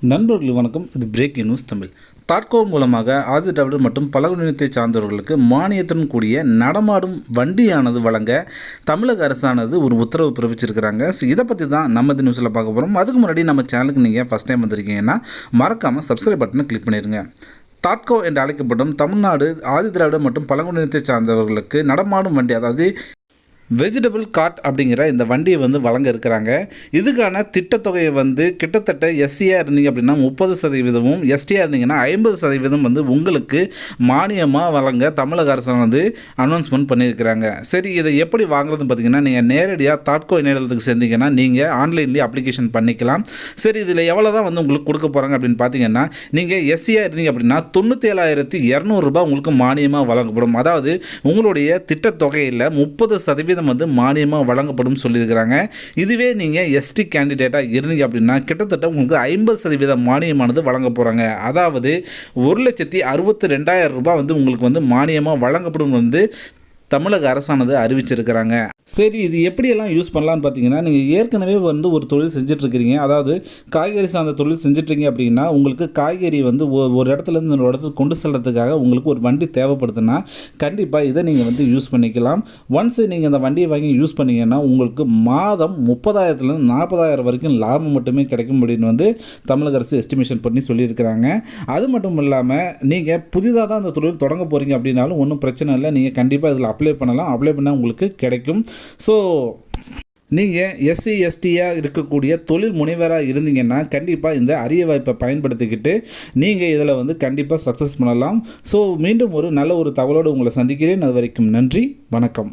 நண்பர்கள் வணக்கம். இது பிரேக் நியூஸ் தமிழ். தாட்கோ மூலமாக ஆதி திராவிடர் மற்றும் பழங்குடியினத்தை சார்ந்தவர்களுக்கு மானியத்துடன் கூடிய நடமாடும் வண்டியானது வழங்க தமிழக அரசானது ஒரு உத்தரவு பிறப்பிச்சிருக்கிறாங்க. ஸோ இதை பற்றி தான் நம்ம இந்த நியூஸில் பார்க்க போகிறோம். அதுக்கு முன்னாடி நம்ம சேனலுக்கு நீங்கள் ஃபஸ்ட் டைம் வந்திருக்கீங்கன்னா மறக்காமல் சப்ஸ்கிரைப் பட்டனை கிளிக் பண்ணிடுங்க. தாட்கோ என்று அழைக்கப்படும் தமிழ்நாடு ஆதி திராவிடர் மற்றும் பழங்குடியினத்தை சார்ந்தவர்களுக்கு நடமாடும் வண்டி, அதாவது வெஜிடபிள் கார்ட் அப்படிங்கிற இந்த வண்டியை வழங்க இருக்கிறாங்க. இதுக்கான திட்டத்தொகையை கிட்டத்தட்ட எஸ்சியாக இருந்தீங்க அப்படின்னா 30%, எஸ்டியாக இருந்தீங்கன்னா 50% உங்களுக்கு மானியமாக வழங்க தமிழக அரசானது அனௌன்ஸ்மெண்ட் பண்ணியிருக்கிறாங்க. சரி, இதை எப்படி வாங்குறதுன்னு பார்த்தீங்கன்னா, நீங்கள் நேரடியாக தாட்கோ இணையதளத்துக்கு சேர்ந்தீங்கன்னா நீங்கள் ஆன்லைன்லேயே அப்ளிகேஷன் பண்ணிக்கலாம். சரி, இதில் எவ்வளோ தான் உங்களுக்கு கொடுக்க போகிறாங்க அப்படின்னு பார்த்தீங்கன்னா, நீங்கள் எஸ்சியாக இருந்தீங்க அப்படின்னா 97,200 ரூபாய் உங்களுக்கு மானியமாக வழங்கப்படும். அதாவது உங்களுடைய திட்டத்தொகையில் 30% மானியமாக வழங்கப்படும் சொல்லியிருக்கிறாங்க. இதுவே நீங்கள் எஸ்டி கேண்டிடேட்டாக இருந்தீங்க அப்படின்னா கிட்டத்தட்ட உங்களுக்கு 50% மானியமானது வழங்க போகிறாங்க. அதாவது 1,62,200 ரூபாய் உங்களுக்கு மானியமாக வழங்கப்படும் தமிழக அரசானது அறிவிச்சிருக்கிறாங்க. சரி, இது எப்படியெல்லாம் யூஸ் பண்ணலான்னு பார்த்தீங்கன்னா, நீங்கள் ஏற்கனவே ஒரு தொழில் செஞ்சிட்ருக்கிறீங்க, அதாவது காய்கறி சார்ந்த தொழில் செஞ்சிட்ருக்கீங்க அப்படின்னா உங்களுக்கு காய்கறி ஒரு இடத்துலேருந்து இன்னொரு இடத்துக்கு கொண்டு செல்கிறதுக்காக உங்களுக்கு ஒரு வண்டி தேவைப்படுதுன்னா கண்டிப்பாக இதை நீங்கள் யூஸ் பண்ணிக்கலாம். ஒன்ஸ் நீங்கள் இந்த வண்டியை வாங்கி யூஸ் பண்ணிங்கன்னா உங்களுக்கு மாதம் 30,000 40,000 வரைக்கும் லாபம் மட்டுமே கிடைக்கும் அப்படின்னு தமிழக அரசு எஸ்டிமேஷன் பண்ணி சொல்லியிருக்கிறாங்க. அது மட்டும் இல்லாமல் நீங்கள் புதிதாக தான் அந்த தொழில் தொடங்க போகிறீங்க அப்படின்னாலும் ஒன்றும் பிரச்சனை இல்லை, நீங்கள் கண்டிப்பாக இதில் அப்ளை பண்ணலாம். அப்ளை பண்ணால் உங்களுக்கு கிடைக்கும். ஸோ நீங்கள் எஸ்சி எஸ்டியாக இருக்கக்கூடிய தொழில் முனைவராக இருந்தீங்கன்னா கண்டிப்பாக இந்த அரிய வாய்ப்பை பயன்படுத்திக்கிட்டு நீங்கள் இதில் கண்டிப்பாக சக்ஸஸ் பண்ணலாம். ஸோ மீண்டும் ஒரு நல்ல ஒரு தகவலோடு உங்களை சந்திக்கிறேன். அது வரைக்கும் நன்றி, வணக்கம்.